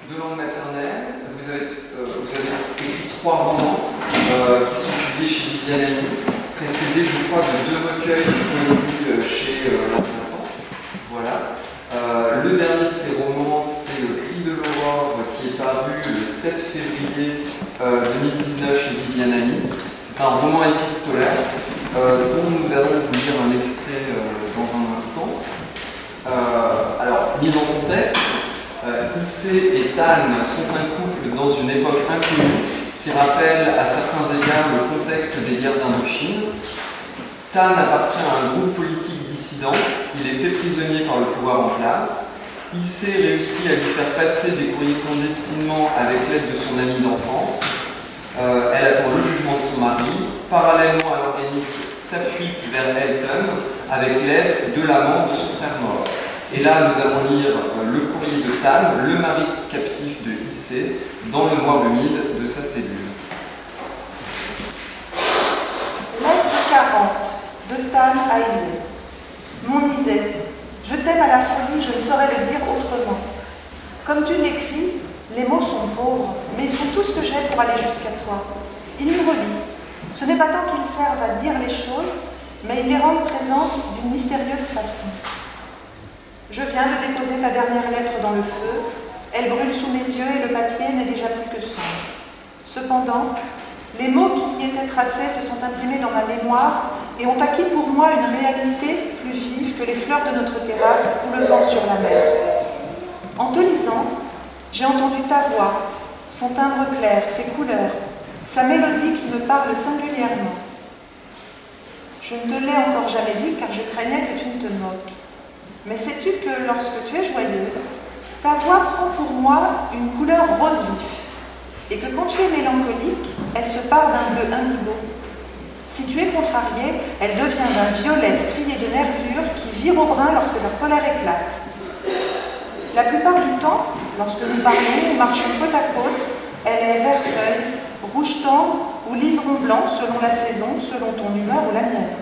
de langue maternelle. Vous avez écrit 3 romans qui sont publiés chez Viviane Ami, précédés, je crois, de 2 recueils de poésie chez L'Argentan. Voilà. Le dernier de ces romans, c'est Le Cri de l'aurore, qui est paru le 7 février 2019 chez Viviane Ami. C'est un roman épistolaire dont nous allons vous lire un extrait dans un instant. Alors, mise en contexte, Issei et Tan sont un couple dans une époque inconnue qui rappelle à certains égards le contexte des guerres d'Indochine. Tan appartient à un groupe politique dissident, il est fait prisonnier par le pouvoir en place. Issei réussit à lui faire passer des courriers clandestinement avec l'aide de son amie d'enfance. Elle attend le jugement de son mari. Parallèlement, elle organise sa fuite vers Elton avec l'aide de l'amant de son frère mort. Et là, nous allons lire le courrier de Tan, le mari captif de Issei, dans le noir humide de sa cellule. Lettre 40 de Tan à Issei. Mon Issei, je t'aime à la folie, je ne saurais le dire autrement. Comme tu l'écris, les mots sont pauvres, mais ils sont tout ce que j'ai pour aller jusqu'à toi. Ils nous relient. Ce n'est pas tant qu'ils servent à dire les choses, mais ils les rendent présentes d'une mystérieuse façon. Je viens de déposer ta dernière lettre dans le feu. Elle brûle sous mes yeux et le papier n'est déjà plus que sombre. Cependant, les mots qui y étaient tracés se sont imprimés dans ma mémoire et ont acquis pour moi une réalité plus vive que les fleurs de notre terrasse ou le vent sur la mer. En te lisant, j'ai entendu ta voix, son timbre clair, ses couleurs, sa mélodie qui me parle singulièrement. Je ne te l'ai encore jamais dit car je craignais que tu ne te moques. Mais sais-tu que lorsque tu es joyeuse, ta voix prend pour moi une couleur rose vif, et que quand tu es mélancolique, elle se part d'un bleu indigo. Si tu es contrariée, elle devient d'un violet strié de nervures qui vire au brun lorsque ta colère éclate. La plupart du temps, lorsque nous parlons ou marchons côte à côte, elle est vert feuille, rouge tendre ou liseron blanc selon la saison, selon ton humeur ou la mienne.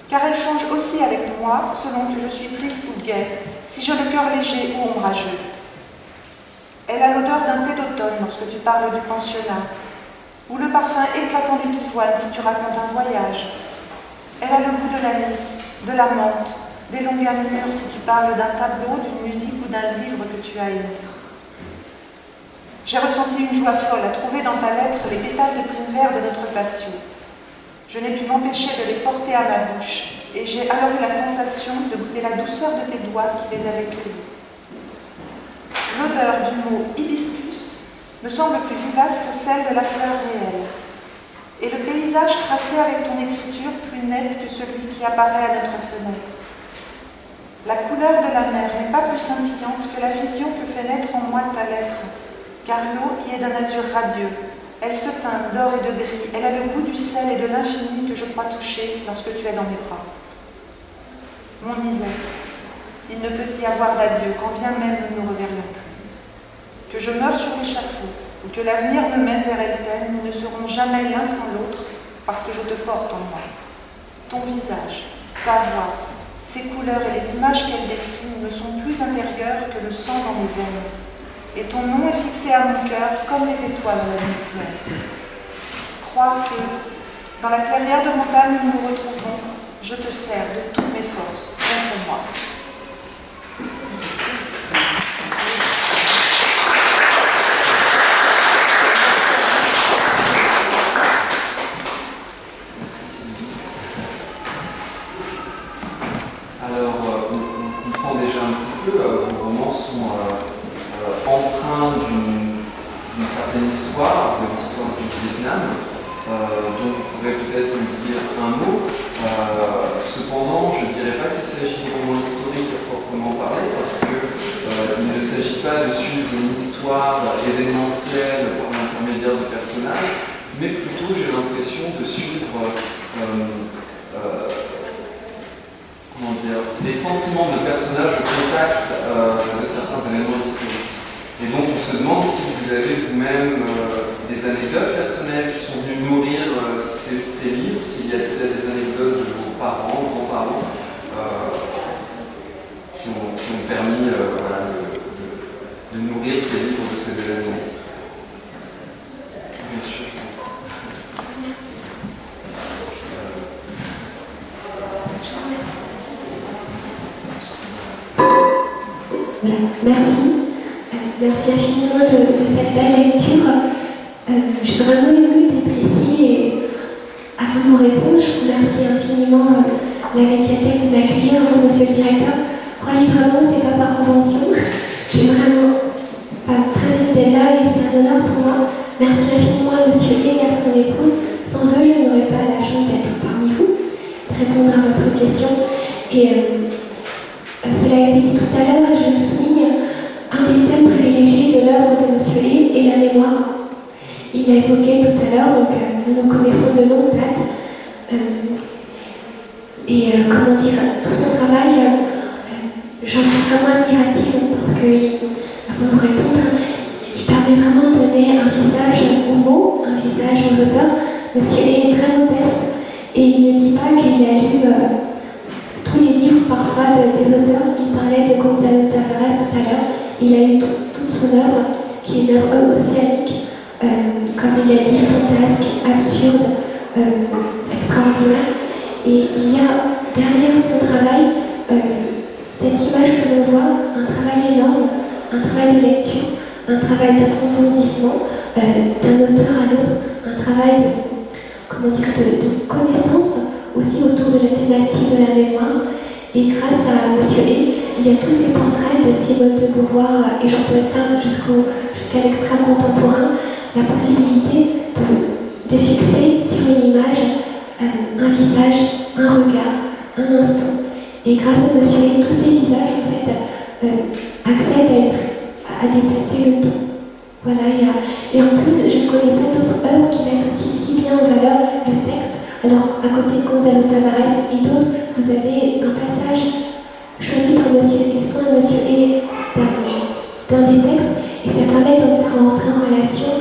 Car elle change aussi avec moi selon que je suis triste ou gaie, si j'ai le cœur léger ou ombrageux. Elle a l'odeur d'un thé d'automne lorsque tu parles du pensionnat, ou le parfum éclatant des pivoines si tu racontes un voyage. Elle a le goût de l'anis, de la menthe, des longueurs mûres si tu parles d'un tableau, d'une musique ou d'un livre que tu as aimé. J'ai ressenti une joie folle à trouver dans ta lettre les pétales de prime vert de notre passion. Je n'ai pu m'empêcher de les porter à ma bouche, et j'ai alors eu la sensation de goûter la douceur de tes doigts qui les avaient cueillis. L'odeur du mot hibiscus me semble plus vivace que celle de la fleur réelle, et le paysage tracé avec ton écriture plus net que celui qui apparaît à notre fenêtre. La couleur de la mer n'est pas plus scintillante que la vision que fait naître en moi ta lettre, car l'eau y est d'un azur radieux. Elle se teint d'or et de gris, elle a le goût du sel et de l'infini que je crois toucher lorsque tu es dans mes bras. Mon Issei, il ne peut y avoir d'adieu quand bien même nous ne nous reverrions plus. Que je meure sur l'échafaud ou que l'avenir me mène vers Elten, nous ne serons jamais l'un sans l'autre parce que je te porte en moi. Ton visage, ta voix, ses couleurs et les images qu'elle dessine me sont plus intérieures que le sang dans mes veines. Et ton nom est fixé à mon cœur comme les étoiles de la nuit claire. Crois que, dans la clairière de montagne où nous nous retrouvons, je te sers de toutes mes forces contre moi. Alors, on comprend déjà un petit peu, vos romans sont empreints d'une certaine histoire, de l'histoire du Vietnam, dont vous pourrez peut-être nous dire un mot. Cependant, je ne dirais pas qu'il s'agit de romans historiques à proprement parler, parce qu'il ne s'agit pas de suivre une histoire événementielle par l'intermédiaire de personnages, mais plutôt, j'ai l'impression de suivre les sentiments de personnages au contact de certains événements historiques. Et donc on se demande si vous avez vous-même des anecdotes personnelles qui sont venues nourrir ces livres, s'il y a peut-être des anecdotes de vos parents, grands-parents, qui ont permis de nourrir ces livres événements. Bien sûr. Merci. Je vous remercie. Voilà, merci. Merci infiniment de cette belle lecture. Je suis vraiment émue d'être ici et afin de vous répondre, je vous remercie infiniment la médiathèque de m'accueillir, vous, monsieur le directeur. Croyez vraiment que ce n'est pas par convention. Je suis vraiment très émue d'être là et c'est un honneur pour moi. Merci infiniment à monsieur et à son épouse. Sans eux, je n'aurais pas la chance d'être parmi vous, de répondre à votre question. Et cela a été dit tout à l'heure, je le souligne, un des thèmes privilégiés de l'œuvre de monsieur est la mémoire. Il l'a évoqué tout à l'heure, donc nous nous connaissons de longue date. Comment dire, tout ce travail, j'en suis vraiment admirative parce que, avant de vous répondre, il permet vraiment de donner un visage aux mots, un visage aux auteurs. Monsieur est très modeste et il ne dit pas qu'il a lu tous les livres parfois des auteurs. Il parlait de Gonzalo Tavares tout à l'heure. Il a lu toute son œuvre, qui est une œuvre océanique, comme il a dit, fantasque, absurde, extraordinaire. Et il y a derrière son travail cette image que l'on voit, un travail énorme, un travail de lecture, un travail d'approfondissement d'un auteur à l'autre, un travail de connaissance aussi autour de la thématique de la mémoire. Et grâce à monsieur E, il y a tous ces portraits de Simone de Beauvoir et Jean-Paul Sartre jusqu'à l'extra contemporain, la possibilité de fixer sur une image un visage, un regard, un instant. Et grâce à monsieur E, tous ces visages en fait accèdent à déplacer le temps. Voilà, et en plus, je ne connais pas d'autres œuvres qui mettent aussi si bien en valeur le texte. Alors, à côté de Gonzalo Tavares et d'autres, vous avez un passage choisi par monsieur Exon et monsieur E dans des textes, et ça permet de faire entrer en relation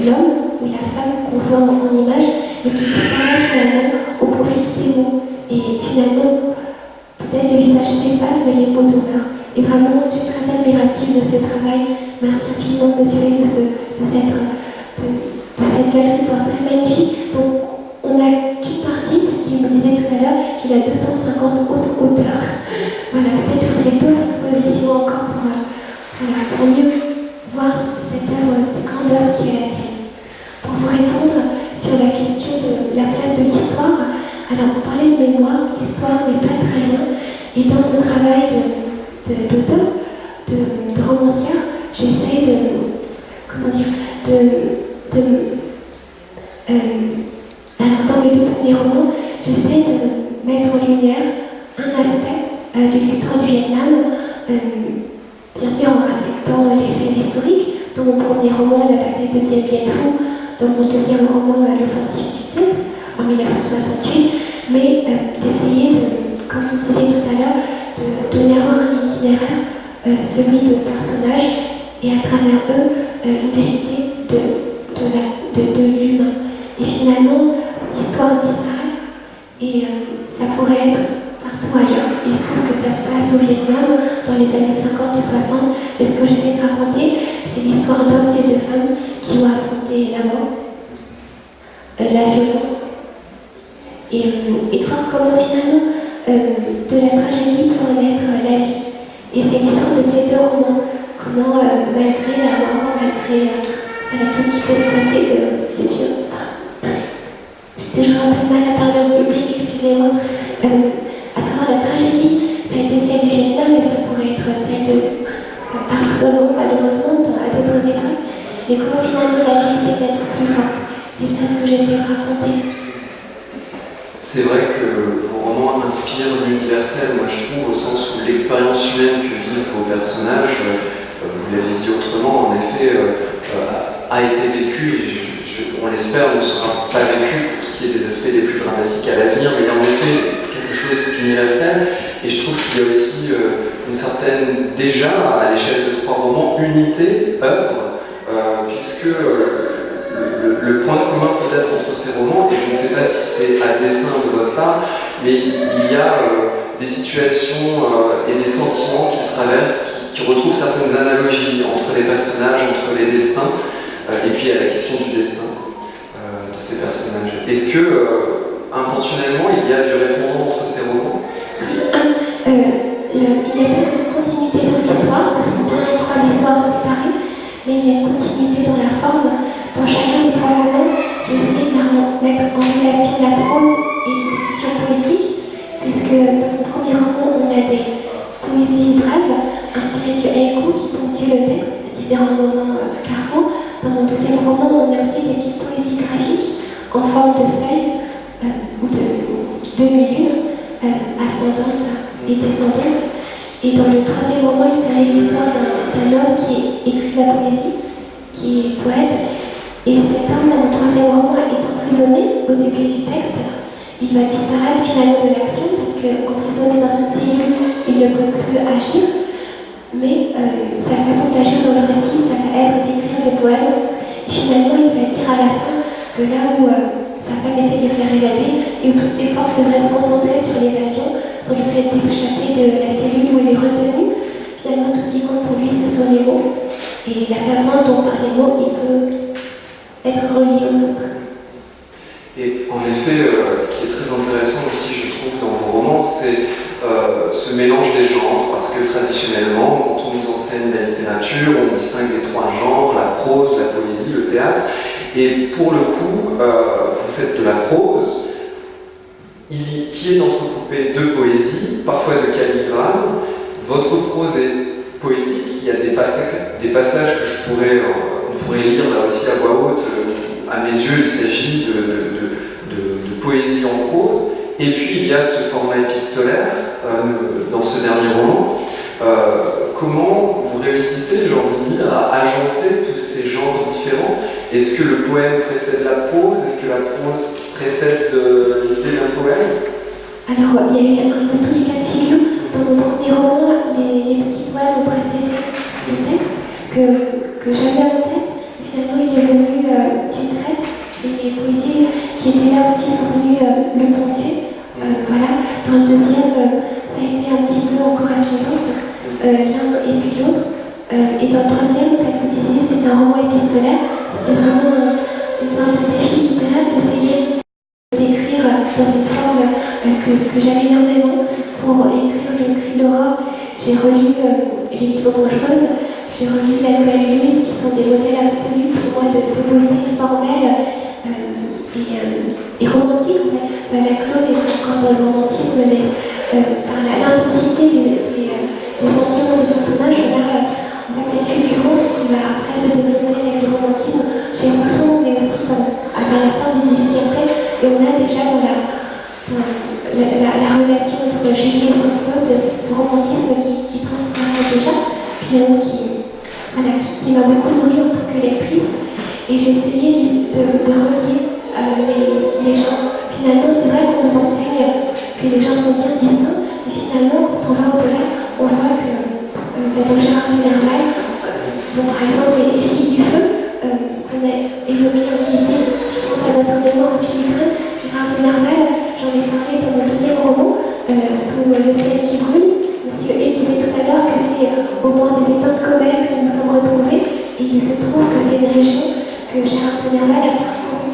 l'homme ou la femme qu'on voit en image, mais qui disparaît finalement au profit de ces mots. Et finalement, peut-être le visage s'efface, mais les mots demeurent. Et vraiment, je suis très admirative de ce travail. Merci infiniment, monsieur E, de cette galerie de portraits magnifique. Donc, on n'a qu'une partie, puisqu'il me disait tout à l'heure qu'il a 250 autres auteurs. Voilà, peut-être faudrait d'autres expositions encore pour mieux voir cette œuvre, cette grande œuvre qui est la sienne. Pour vous répondre sur la question de la place de l'histoire, alors on parlait de mémoire, l'histoire n'est pas très loin, et dans mon travail d'auteur, de romancière, j'essaie alors dans mes deux premiers romans, j'essaie de mettre en lumière un aspect de l'histoire du Vietnam, bien sûr en respectant les faits historiques. Dans mon premier roman, La bataille de Dien Bien Phu, dans mon deuxième roman, L'offensive du Tet, en 1968, mais d'essayer comme vous disiez tout à l'heure, de donner avoir un itinéraire, celui de personnages, et à travers eux, une vérité de l'humain. Et finalement, l'histoire disparaît, et ça pourrait être partout ailleurs. Il se trouve que ça se passe au Vietnam, dans les années 50 et 60, et ce que j'essaie de raconter, c'est l'histoire d'hommes et de femmes qui ont affronté la mort, la violence, et de voir comment finalement, de la tragédie peut renaître la vie. Et c'est l'histoire de ces deux romans, comment malgré la mort, malgré tout ce qui peut se passer de Dieu. J'ai toujours un peu de mal à parler au public, excusez-moi. À travers la tragédie, ça a été celle du Vietnam, mais ça pourrait être celle de partout dans le monde, malheureusement, à d'autres époques. Et comment finalement la vie c'est d'être plus forte. C'est ça ce que j'essaie de raconter. C'est vrai que vos romans inspirent l'universel, moi je trouve, au sens où l'expérience humaine que vivent vos personnages, vous l'avez dit autrement, en effet, a été vécue, et on l'espère, ne sera pas vécue pour ce qui est des aspects les plus dramatiques à l'avenir, mais il y a en effet quelque chose d'universel, et je trouve qu'il y a aussi une certaine, déjà, à l'échelle de 3 romans, unité, œuvre, puisque le point commun peut-être entre ces romans, et je ne sais pas si c'est à dessein de votre part, mais il y a des situations et des sentiments qui traversent, qui retrouve certaines analogies entre les personnages, entre les destins, et puis à la question du destin de ces personnages. Est-ce que, intentionnellement, il y a du répondant entre ces romans? Il n'y a pas de continuité dans l'histoire, ce sont bien trois histoires séparées, mais il y a une continuité dans la forme. Dans chacun des trois romans, j'ai essayé de mettre en relation la prose et l'écriture poétique, puisque dans le premier roman, on a des poésies brèves, inspirées du haïku qui ponctuent le texte à différents moments carreaux. Dans mon deuxième roman, on a aussi des petites poésies graphiques en forme de feuilles ou de demi-lune, ascendantes et descendantes. Et dans le troisième roman, il s'agit de l'histoire d'un homme qui écrit de la poésie, qui est poète. Et cet homme, dans le troisième roman, est emprisonné au début du texte. Il va disparaître finalement de l'action parce qu'emprisonné dans une cellule, il ne peut plus agir. Mais sa façon d'agir dans le récit, ça va être d'écrire des poèmes. Et finalement, il va dire à la fin que là où sa femme essaie de le faire évader et où toutes ses forces devraient se concentrer sur l'évasion, sur le fait d'échapper de la cellule où elle est retenue, finalement, tout ce qui compte pour lui, ce sont les mots. Et la façon dont par les mots, il peut être relié aux autres. Et en effet, ce qui est très intéressant aussi, je trouve, dans vos romans, c'est ce mélange des genres, parce que traditionnellement, quand on nous enseigne la littérature, on distingue les trois genres, la prose, la poésie, le théâtre, et pour le coup, vous faites de la prose, qui est entrecoupée de poésie, parfois de calligramme. Votre prose est poétique, il y a des passages que on pourrait lire là aussi à voix haute. À mes yeux, il s'agit de poésie en prose. Et puis, il y a ce format épistolaire dans ce dernier roman. Comment vous réussissez, j'ai envie de dire, à agencer tous ces genres différents? Est-ce que le poème précède la prose? Est-ce que la prose précède l'idée d'un poème? Alors, il y a eu un peu tous les cas de figure. Dans mon premier roman, les petits poèmes ont précédé le texte que j'avais en tête. Et finalement, il est venu du trait et les poésies qui étaient là aussi sont venues le ponctuer. Voilà. Dans le deuxième, ça a été un petit peu en correspondance, l'un et puis l'autre. Et dans le troisième, en fait, vous disiez, c'est un roman épistolaire. C'était vraiment une sorte de défi littéraire d'essayer d'écrire dans une forme que j'aime énormément. Pour écrire Le Cri de l'aurore, j'ai relu Les Liaisons dangereuses, j'ai relu La Nouvelle Louise, qui sont des modèles absolus pour moi de beauté formelle et romantique. En fait. La Claude est encore dans le romantisme, mais par l'intensité des sentiments des personnages, là, en fait, cette fulgurance qui va après se développer avec le romantisme chez Rousseau, mais aussi vers la fin du XVIIIe siècle, et on a déjà dans la relation entre Julie et son prose, ce romantisme qui transparaît déjà, finalement qui m'a beaucoup nourrie en tant que lectrice. Et j'ai essayé de relier les genres. Finalement, c'est vrai qu'on nous enseigne que les genres sont bien distincts, et finalement, quand on va au-delà, on voit que dans Gérard de Nerval, par exemple, les filles du feu, qu'on a évoquées qui étaient, je pense à notre mémoire en filigrane, Gérard de Nerval, j'en ai parlé dans mon deuxième roman, Sous le ciel qui brûle. Monsieur E disait tout à l'heure que c'est au bord des étangs de Comelles que nous sommes retrouvés, et il se trouve que c'est une région que Gérard de Nerval a parcourue.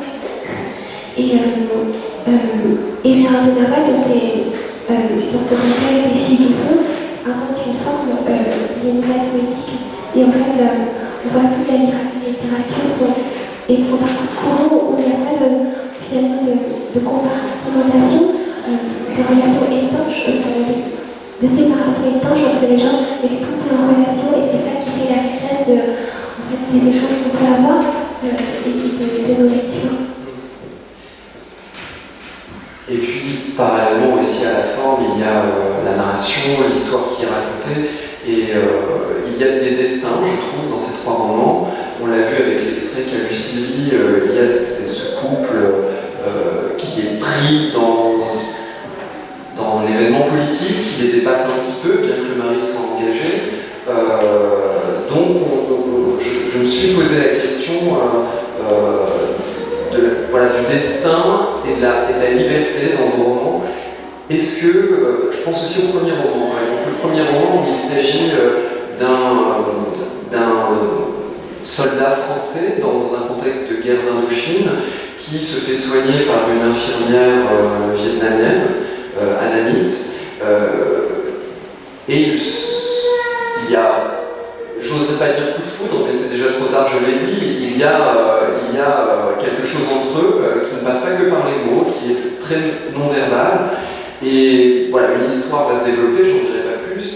Et Gérard de Nerval, dans ce recueil des filles du feu, invente une forme, des nouvelles poétiques. Et en fait, on voit toute la littérature et son parcours courant où il n'y a pas finalement de compartimentation, de relation étanche, de séparation étanche entre les gens, et que tout est en relation, et c'est ça qui fait la richesse des échanges qu'on peut avoir et de nos lectures. Et puis, parallèlement aussi à la forme, il y a la narration, l'histoire qui est racontée, et il y a des destins, je trouve, dans ces trois romans. On l'a vu avec l'extrait qu'a lu Sylvie, c'est ce couple qui est pris dans un événement politique qui les dépasse un petit peu, bien que le mari soit engagé. Donc, je me suis posé la question du destin et de la liberté dans vos romans. Est-ce que, je pense aussi au premier roman, par exemple, le premier roman où il s'agit d'un soldat français dans un contexte de guerre d'Indochine qui se fait soigner par une infirmière vietnamienne, annamite, et il y a, j'oserais pas dire coup de foudre, mais c'est déjà trop tard, je l'ai dit, il y a quelque chose entre eux qui ne passe pas que par les mots, qui est très non-verbal, et voilà, une histoire va se développer, j'en dirai pas plus,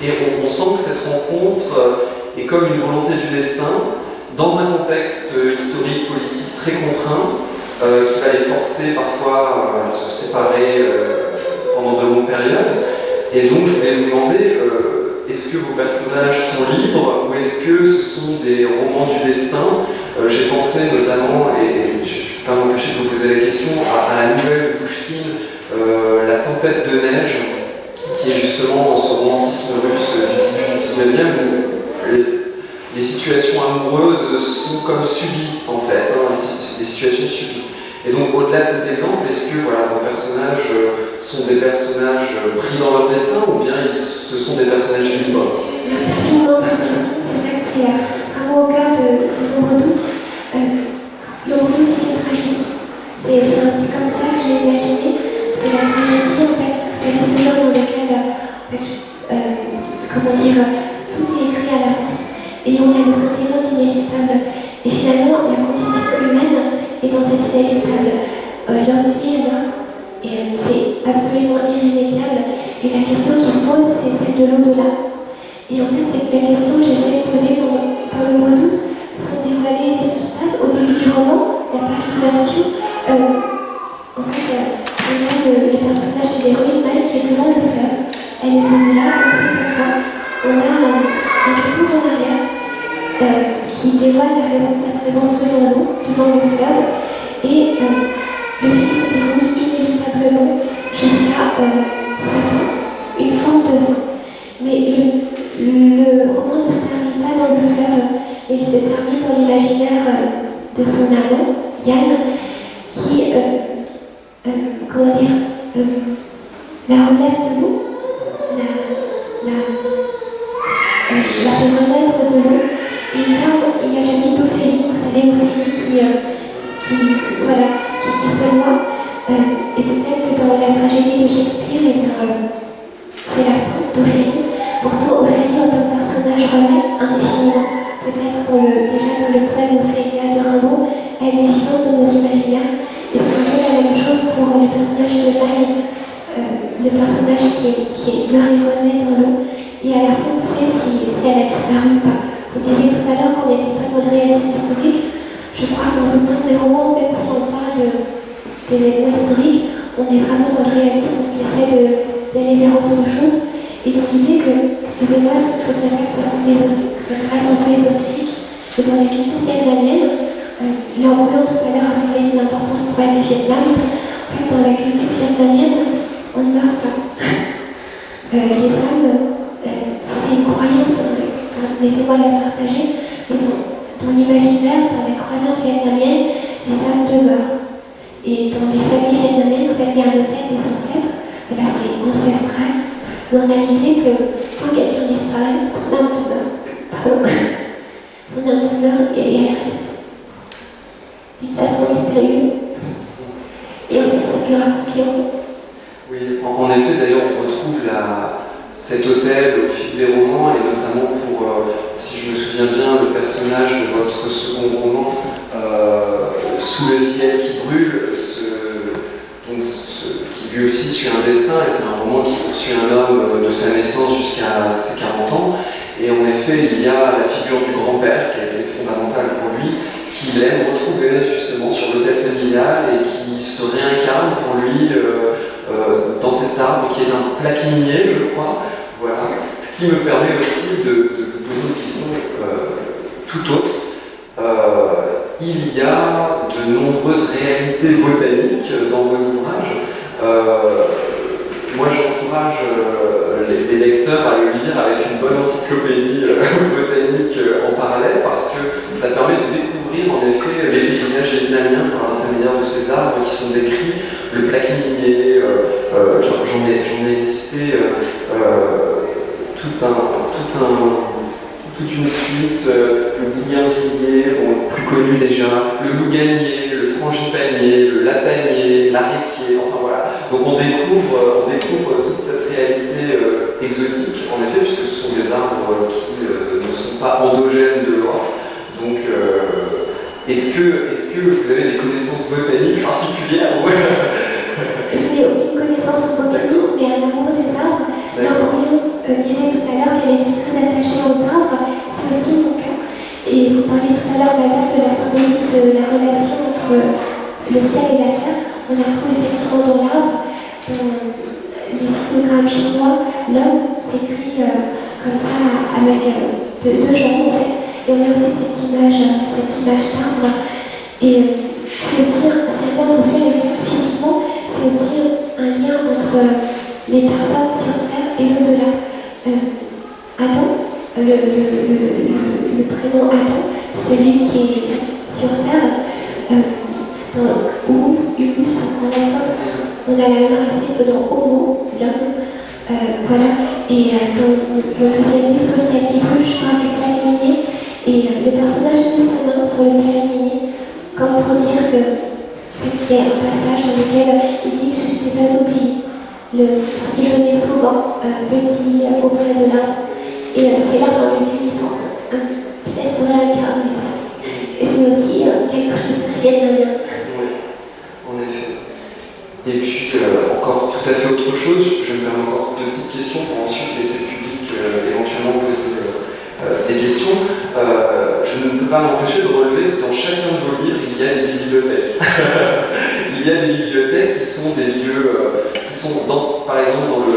et on sent que cette rencontre est comme une volonté du destin, dans un contexte historique, politique très contraint, qui va les forcer parfois à se séparer pendant de longues périodes. Et donc je voulais vous demander, est-ce que vos personnages sont libres ou est-ce que ce sont des romans du destin? J'ai pensé notamment, et je ne peux pas m'empêcher de vous poser la question, à la nouvelle de Pouchkine, La tempête de neige, qui est justement ce romantisme russe du 19e où les situations amoureuses sont comme subies en fait, hein, des situations subies. Et donc au-delà de cet exemple, est-ce que voilà, vos personnages sont des personnages pris dans leur destin ou bien ce sont des personnages libres? Merci infiniment de cette question. C'est vrai que c'est vraiment au cœur de L'ombre douce. L'ombre douce, c'est une tragédie. C'est ainsi comme ça que je l'ai imaginé. C'est la tragédie en fait. C'est ce genre dans lequel, comment dire, tout est écrit à l'avance. Et on a le sentiment d'inéluctable. Et finalement, la condition humaine est dans cet inéluctable. L'homme vit et meurt. Et c'est absolument irrémédiable. Et la question qui se pose, c'est celle de l'au-delà. Et en fait, c'est la question que j'essaie de poser dans L'ombre douce, sans dévoiler ce qui se passe au début du roman, la page d'ouverture. En fait, on a le personnage de l'héroïne Maï qui est devant le fleuve. Elle est venue là, on sait pourquoi. On a un retour en arrière qui dévoile la raison de sa présence devant nous, devant le fleuve. Et le film se déroule inévitablement jusqu'à sa fin, une forme de fin. Mais le roman ne se termine pas dans le fleuve, il se termine dans l'imaginaire de son amant, Yann, qui, comment dire, la relève de l'eau, la fait renaître de l'eau. Et là, il y a le mythe d'Ophélie, vous savez, Ophélie qui se noie. Et peut-être que dans la tragédie de Shakespeare, c'est la fin d'Ophélie. Pourtant, Ophélie, en tant que personnage, renaît indéfiniment. Peut-être déjà dans le poème Ophélia de Rimbaud, elle est vivante dans nos imaginaires. Et c'est un peu la même chose pour le personnage de Maï, le personnage qui meurt et renaît dans l'eau. Et à la fin, on sait si elle a disparu ou pas. Vous disiez tout à l'heure qu'on n'était pas dans le réalisme historique. Je crois que dans autant des romans, même si on parle d'événements historiques, on est vraiment dans le réalisme qui essaie d'aller vers autre chose. Et donc l'idée que, excusez-moi, je ne voudrais pas que ça sonne ésotérique, ça reste un peu ésotérique, que dans la culture vietnamienne, l'Orient tout à l'heure a parlé de l'importance pour elle du Vietnam. En fait, dans la culture vietnamienne, on ne meurt pas. Les âmes, c'est une croyance, mettez-moi la partager, mais dans l'imaginaire, dans la croyance vietnamienne, les âmes demeurent. Et dans les familles vietnamiennes, en fait, il y a un hôtel des ancêtres, là c'est ancestral, mais on a l'idée que quand quelqu'un disparaît, son âme demeure. Pardon. Son âme demeure et elle reste d'une façon mystérieuse. Et en fait, c'est ce que raconte Léon. Oui, en effet, d'ailleurs, on retrouve cet hôtel au fil des romans, et notamment pour, si je me souviens bien, le personnage de votre second roman, Sous le ciel qui brûle, qui lui aussi suit un destin, et c'est un roman qui poursuit un homme de sa naissance jusqu'à ses 40 ans. Et en effet, il y a la figure du grand-père qui a été fondamentale pour lui, qu'il aime retrouver justement sur l'hôtel familial et qui se réincarne pour lui dans cet arbre qui est un plaque minier, je crois. Voilà. Ce qui me permet aussi de vous poser une question tout autre. Il y a de nombreuses réalités botaniques dans vos ouvrages. Moi, j'encourage les lecteurs à le lire avec une bonne encyclopédie botanique en parallèle, parce que ça permet de découvrir en effet les paysages vietnamiens par l'intermédiaire de ces arbres qui sont décrits, le plaque minier, j'en ai listé tout toute une suite, le bougainvillier, bon, plus connu déjà, le louganier, le frangipanier, le latanier, l'aréquier, enfin voilà. Donc on découvre toute cette réalité exotique, en effet, puisque ce sont des arbres qui ne sont pas endogènes de l'Europe. Donc est-ce que vous avez des connaissances botaniques particulières? Je n'ai aucune connaissance en botanique, mais un amour des arbres. L'Embryon disait tout à l'heure qu'elle était très attachée aux arbres, c'est aussi mon cas. Et vous parliez tout à l'heure, madame, de la symbolique de la relation entre le ciel et la terre. On la trouve effectivement dans l'arbre, dans les cytogrammes chinois. L'homme s'écrit comme ça avec deux jambes en fait. Et on a aussi cette image d'arbre. Et c'est aussi un lien aussi avec physiquement, c'est aussi un lien entre les personnes sur Terre et l'au-delà. Adam, le prénom Adam, celui qui est sur Terre, dans Humus, en latin, on a la même racine que dans Homo, l'homme. Voilà. Et dans le deuxième livre, Social qui brûle, je parle du plat minier, et le personnage met sa main sur le plat minier, comme pour dire qu'il y a un passage dans lequel il dit que je n'étais pas oublié. Parce qu'il venait souvent petit auprès de l'arbre. Et c'est là dans lequel il pense. Peut-être sur la garde, mais ça. Et c'est aussi quelque chose de très bien. Oui, en effet. Et puis, encore tout à fait autre chose, je me permets encore deux petites questions pour ensuite laisser le public éventuellement poser des questions. Je ne peux pas m'empêcher de relever que dans chacun de vos livres, il y a des bibliothèques. Il y a des bibliothèques qui sont des lieux, qui sont, par exemple,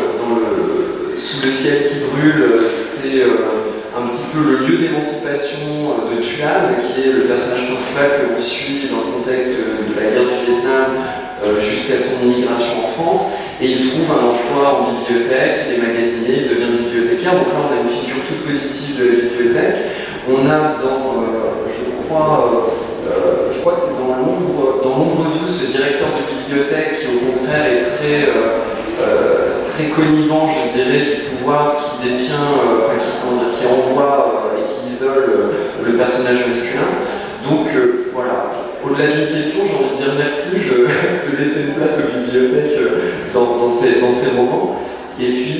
sous le ciel qui brûle, c'est un petit peu le lieu d'émancipation de Tuan, qui est le personnage principal que l'on suit dans le contexte de la guerre du Vietnam jusqu'à son immigration en France. Et il trouve un emploi en bibliothèque, il est magasinier, il devient bibliothécaire. Donc là, on a une figure toute positive de la bibliothèque. On a dans, je crois que c'est dans l'ombre douce, ce directeur de bibliothèque qui au contraire est très connivant, je dirais, du pouvoir qui détient, qui envoie et qui isole le personnage masculin. Donc voilà, au-delà d'une question, j'ai envie de dire merci de laisser une place aux bibliothèques dans ces romans. Et puis,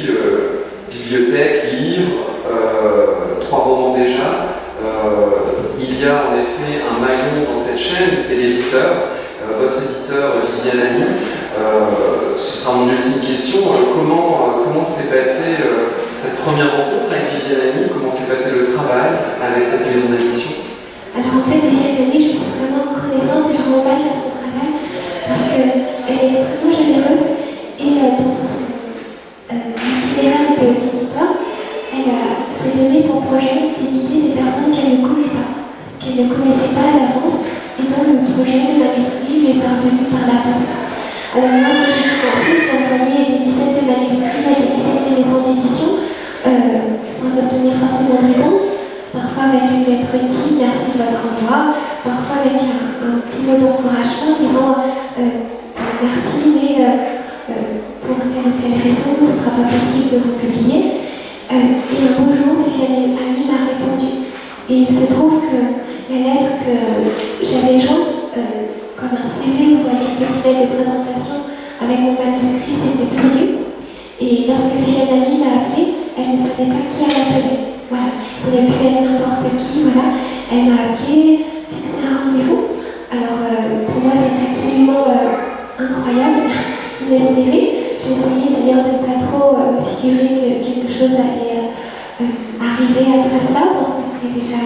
bibliothèque, livres, 3 romans déjà. Il y a en effet un maillon dans cette chaîne, c'est l'éditeur, votre éditeur Viviane Ami. Ce sera mon ultime question. Comment s'est passée cette première rencontre avec Viviane Ami? Comment s'est passé le travail avec cette maison d'édition? Alors en fait, Viviane Ami, je suis vraiment reconnaissante et je rends hommage à son travail parce qu'elle est extrêmement généreuse et dans son itinéraire d'éditeur, elle s'est donné pour projet d'éditer des personnes qu'elle ne connaît pas, qu'elle ne connaissait pas à l'avance et dont le projet de manuscrit lui est parvenu par la poste. Alors moi, quand j'ai commencé, j'ai envoyé des dizaines de manuscrits à des dizaines de maisons d'édition sans obtenir forcément de réponse. Parfois avec une lettre type, merci de votre envoi, parfois avec un petit mot d'encouragement disant merci, mais pour telle ou telle raison, ce ne sera pas possible de vous publier. Et un beau jour, Viviane Ami m'a répondu. Et il se trouve que la lettre que j'avais jointe, comme un CV, vous voyez, une petite lettre de présentation avec mon manuscrit, s'était perdu. Et lorsque Viviane Ami m'a appelée, elle ne savait pas qui elle appelait. Voilà, ça aurait pu être n'importe qui, voilà. Elle m'a appelé, fixé un rendez-vous. Alors, pour moi, c'était absolument incroyable, inespéré. J'ai essayé d'ailleurs de ne pas trop figurer que quelque chose allait arriver après cela, parce que c'était déjà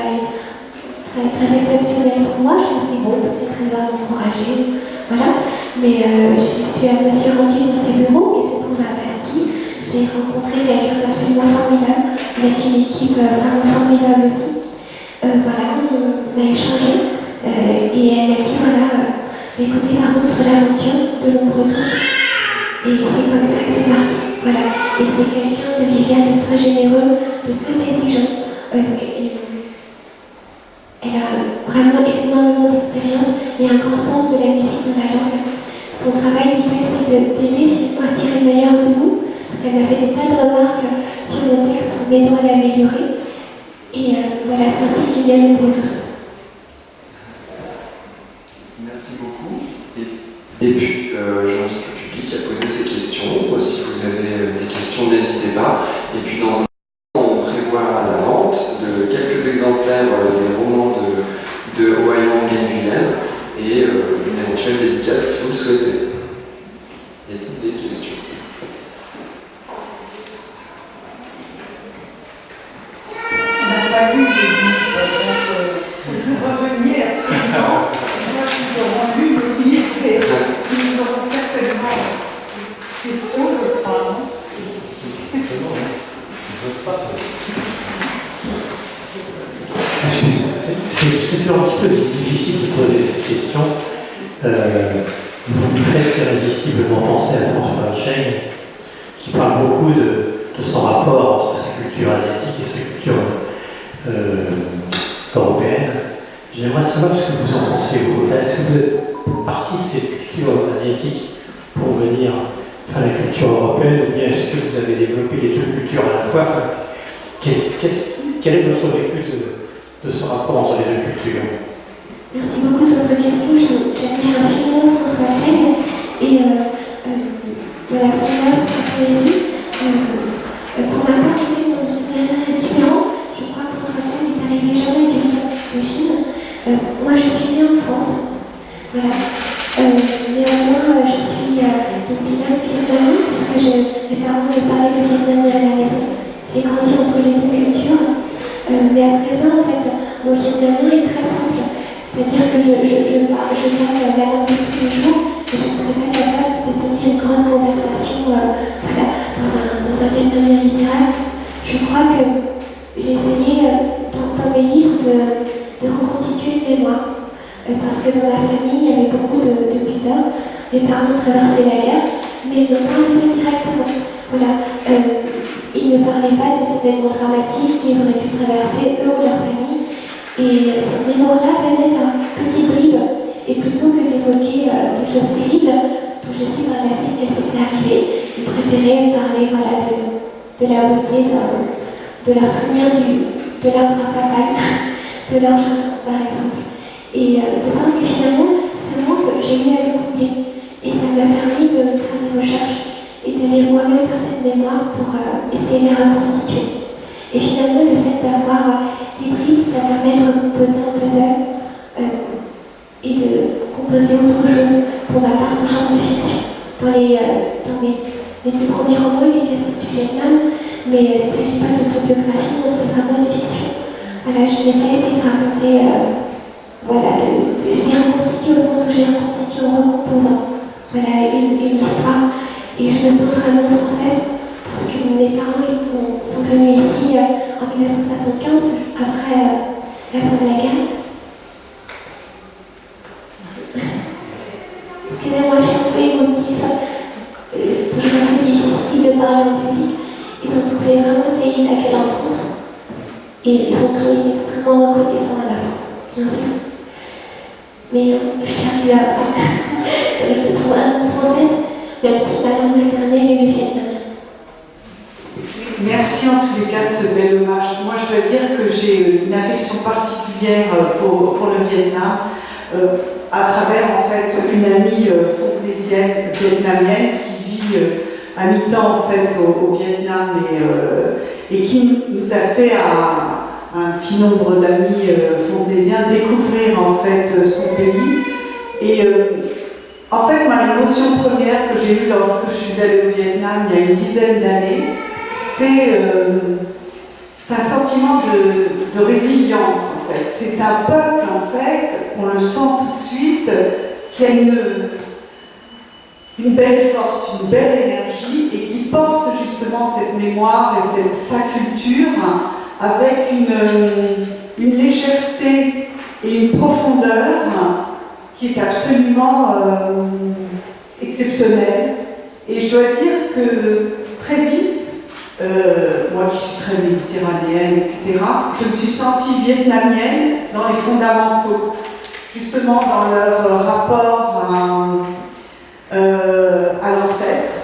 très, très exceptionnel pour moi. Je me suis dit, bon, peut-être elle va m'encourager, voilà. Mais je me suis rendue dans ses bureaux, qui se trouvent à Bastille. J'ai rencontré quelqu'un d'absolument formidable, avec une équipe vraiment formidable aussi. Voilà, on a échangé et elle m'a dit, voilà, écoutez, par contre, pour l'aventure de l'ombre douce. Et c'est comme ça que c'est parti. Voilà. Et c'est quelqu'un de Viviane, de très généreux, de très exigeant. Elle a vraiment énormément d'expérience et un grand sens de la musique de la langue. Son travail, dit-elle, c'est d'aider à tirer le meilleur de nous. Donc elle m'a fait des tas de remarques sur mon texte m'aidant à l'améliorer. Et voilà, c'est ainsi qu'il y a le pour tous. Merci beaucoup. Et puis, j'invite le public à poser ses questions. Si vous avez des questions, n'hésitez pas. Et puis, dans un on prévoit la vente de quelques exemplaires des romans de Owain Nguyen et une éventuelle dédicace si vous le souhaitez. Y a-t-il des questions? On n'a pas lu le livre, donc vous reveniez absolument. Moi, nous aurons lu le livre et nous aurons certainement des questions, je crois, non? C'est toujours un petit peu difficile de poser cette question. Vous me faites irrésistiblement penser à François Cheng, qui parle beaucoup de son rapport entre sa culture asiatique et sa culture européenne. J'aimerais savoir ce que vous en pensez, vous. Est-ce que vous êtes parti de cette culture asiatique pour venir faire la culture européenne, ou bien est-ce que vous avez développé les deux cultures à la fois? Quel est votre vécu de ce rapport entre les deux cultures? Merci beaucoup de votre question. J'admire infiniment François Cheng et voilà, son œuvre, sa poésie. Pour ma part, mon itinéraire est différent. Je crois que François Cheng est arrivé jamais de Chine. Moi, je suis née en France. Voilà. Néanmoins, je suis depuis là vietnamien, puisque mes parents me parlaient le vietnamien à la maison. J'ai grandi entre les deux cultures. Mais à présent, en fait, mon vietnamien est très simple. C'est-à-dire que je parle la langue de tous les jours, et je ne serais pas capable de tenir une grande conversation voilà, dans un vietnamien littéral. Je crois que j'ai essayé dans mes livres de reconstituer une mémoire. Parce que dans ma famille, il y avait beaucoup de pudeur. Mes parents traversaient la guerre, mais ils ne parlaient pas directement. Voilà. Ils ne parlaient pas des événements dramatiques qu'ils auraient pu traverser, eux ou leur famille. Et cette mémoire-là venait par petites bribes. Et plutôt que d'évoquer des choses terribles, dont j'ai su par la suite qu'elles étaient arrivées, ils préféraient me parler voilà, de la beauté, de leur souvenir de l'arbre à papaye, de leur jardin, par exemple. Et de savoir que finalement, ce manque, j'ai eu à le combler. Et ça m'a permis de faire des recherches et d'aller moi-même faire cette mémoire pour essayer de la reconstituer. Et finalement, le fait d'avoir des bribes, ça permet de composer un puzzle et de composer autre chose. Pour ma part, ce genre de fiction. Dans mes deux premiers romans, il y a les classiques du Vietnam, mais il ne s'agit pas d'autobiographie, c'est vraiment une fiction. Voilà, je n'ai pas essayé de raconter, j'ai reconstitué au sens où j'ai reconstitué en recomposant. Voilà, une histoire. Et je me sens vraiment française. Parce que mes parents sont venus ici en 1975, après la fin de la guerre. Excusez-moi, je suis un peu émotive. Toujours un peu difficile de parler en public. Ils ont trouvé vraiment un pays d'accueil en France. Et ils ont toujours été extrêmement reconnaissants à la France, bien sûr. Mais je suis arrivée à apprendre que je suis vraiment française, même si ma langue maternelle est le vietnamien. Merci en tous les cas de ce bel hommage. Moi, je dois dire que j'ai une affection particulière pour le Vietnam, à travers en fait une amie fonglésienne vietnamienne qui vit à mi-temps en fait au Vietnam et qui nous a fait un petit nombre d'amis fonglésiens découvrir en fait son pays. Et en fait, ma émotion première que j'ai eue lorsque je suis allée au Vietnam il y a une dizaine d'années, c'est un sentiment de résilience en fait. C'est un peuple en fait, on le sent tout de suite, qui a une belle force, une belle énergie et qui porte justement cette mémoire et sa culture avec une légèreté et une profondeur qui est absolument exceptionnelle. Et je dois dire que très vite, moi qui suis très méditerranéenne, etc., je me suis sentie vietnamienne dans les fondamentaux, justement dans leur rapport à l'ancêtre,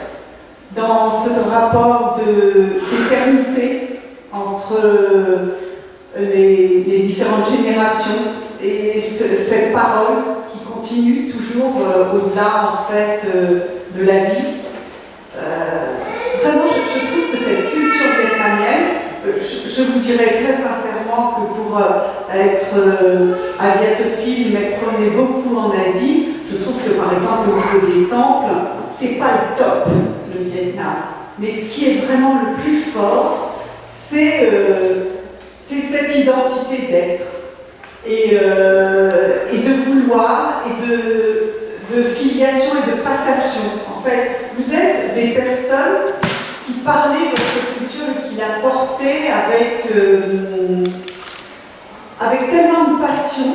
dans ce rapport d'éternité entre les différentes générations et cette parole qui continue toujours au-delà en fait de la vie. Vraiment, je trouve que cette culture vietnamienne, je vous dirais très sincèrement que pour être asiatophile, m'être promené beaucoup en Asie, je trouve que par exemple au niveau des temples, c'est pas le top, le Vietnam. Mais ce qui est vraiment le plus fort, c'est cette identité d'être et de vouloir et de filiation et de passation. En fait, vous êtes des personnes qui parlaient votre culture et qui la portaient avec tellement de passion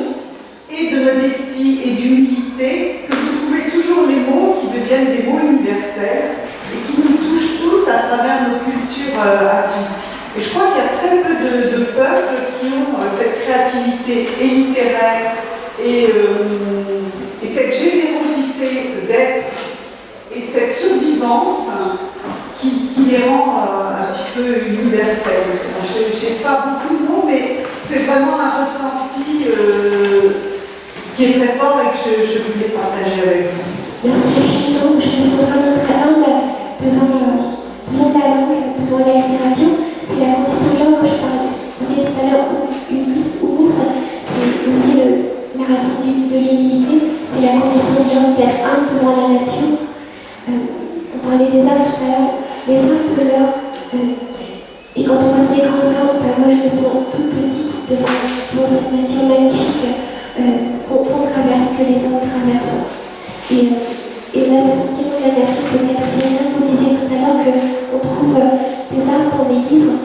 et de modestie et d'humilité que vous trouvez toujours les mots qui deviennent des mots universels et qui nous touchent tous à travers nos cultures à tous. Et je crois qu'il y a très peu de peuples qui ont cette créativité et littéraire et cette générosité d'être et cette survivance qui les rend un petit peu universels. Je n'ai pas beaucoup de mots, mais c'est vraiment un ressenti qui est très fort et que je voulais partager avec vous. Merci infiniment. Je me sens vraiment très humble devant la langue, devant la littérature. C'est la condition de l'homme. Je disais tout à l'heure, humus, c'est aussi la racine de l'humilité. C'est la condition de l'homme d'être humble devant la nature. On parlait des arbres tout à l'heure. Les arbres de l'heure. Et quand on voit ces grands arbres, moi je me sens toute petite devant cette nature magnifique qu'on traverse, que les hommes traversent. Et là, ce sentiment de la nature peut-être vient. Vous disiez tout à l'heure qu'on trouve des arbres dans des livres.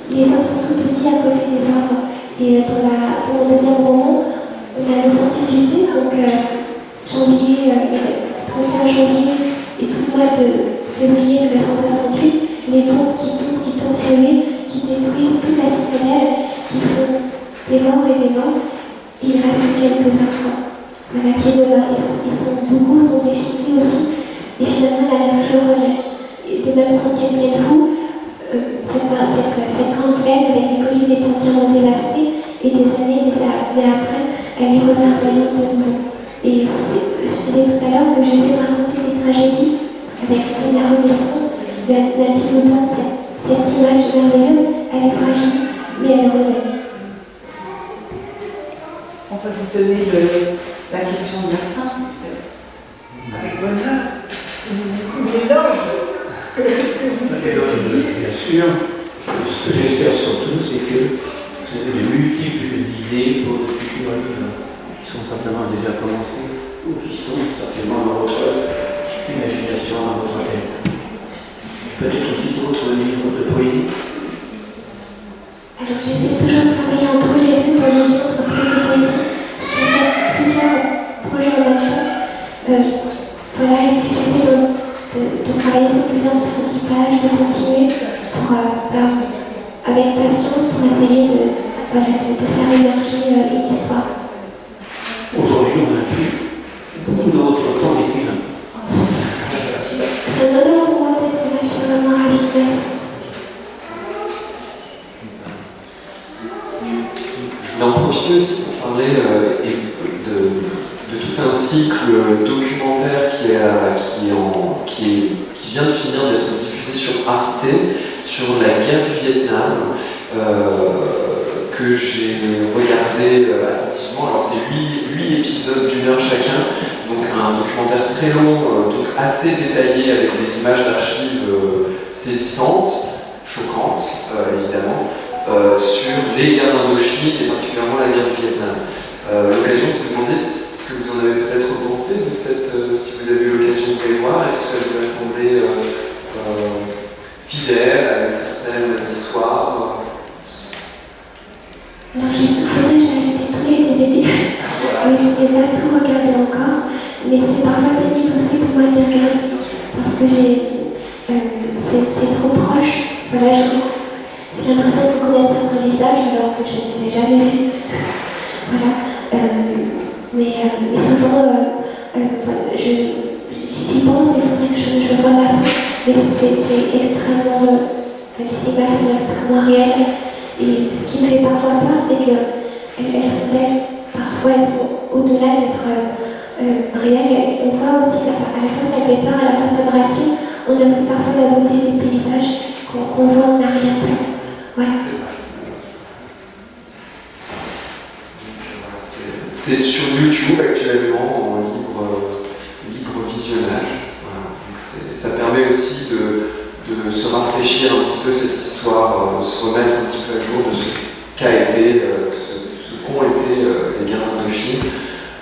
Les arbres sont tout petits à côté des arbres. Et dans mon deuxième roman, on a l'opportunité, donc janvier, 31 janvier et tout le mois de février 1968, les bombes qui tombent sur lui, qui détruisent toute la citadelle, qui font des morts et des morts. Et il reste quelques arbres. Voilà, qui demeurent. Beaucoup sont déchiquetés aussi. Et finalement, la nature relaie. Et de même sentier bien fou, cette grande plaine avec les collines est entièrement dévastée. Et des années après, elle est reverdoyante de nouveau. Et je disais tout à l'heure que j'essaie de raconter des tragédies avec la Renaissance. La ville d'automne, cette image merveilleuse, elle est fragile, mais elle relaie. On va vous donner la question de la fin, avec bonheur, ou l'éloge, ce que vous savez. Bien sûr, ce que j'espère surtout, c'est que vous avez de multiples idées pour de futurs livres qui sont simplement déjà commencés ou qui sont certainement dans votre imagination, dans votre tête. Peut-être aussi d'autres livres de poésie. Alors j'essaie toujours de travailler entre les deux, dans les livres, entre poésie et poésie. Je fais plusieurs projets en même temps. Voilà, et puis j'essaie de travailler sur plusieurs petits pages, de continuer avec patience pour essayer de faire émerger une histoire. Aujourd'hui, on n'a plus beaucoup de votre temps d'écrivain. C'est un honneur pour moi d'être là, je suis vraiment ravie. Merci. Je voulais en profiter aussi pour parler de tout un cycle documentaire qui vient de finir d'être diffusé sur Arte, sur la guerre du Vietnam, que j'ai regardé attentivement. Alors c'est 8 épisodes d'1 heure chacun, donc un documentaire très long, donc assez détaillé avec des images d'archives saisissantes, choquantes évidemment, sur les guerres d'Indochine et particulièrement la guerre du Vietnam. L'occasion de vous demander ce que vous en avez peut-être pensé de cette, si vous avez eu l'occasion de les voir, est-ce que ça vous a semblé fidèle à une certaine histoire? Alors j'ai acheté tous les DVD, mais je n'ai pas tout regardé encore. Mais c'est parfois pénible aussi pour moi de regarder, parce que c'est trop proche. Voilà, j'ai l'impression de connaître certains visages alors que je ne les ai jamais vus. Voilà. Mais souvent, j'y pense et il faudrait que je vois la fin. Mais c'est extrêmement les images sont extrêmement réelles. Et ce qui me fait parfois peur, c'est qu'elles sont belles. Parfois, elles sont au-delà d'être réelles. On voit aussi, à la fois ça me fait peur, à la fois ça me rassure. On a aussi parfois la beauté des paysages qu'on voit en arrière-plan. Voilà. C'est sur YouTube actuellement en libre visionnage. Voilà. Donc ça permet aussi de se rafraîchir un petit peu cette histoire, de se remettre un petit peu à jour de ce qu'ont été les guerres d'Indochine.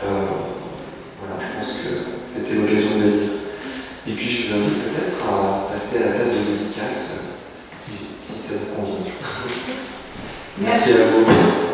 Voilà, je pense que c'était l'occasion de le dire. Et puis je vous invite peut-être à passer à la table de dédicace, si ça vous convient. Merci. Merci à vous.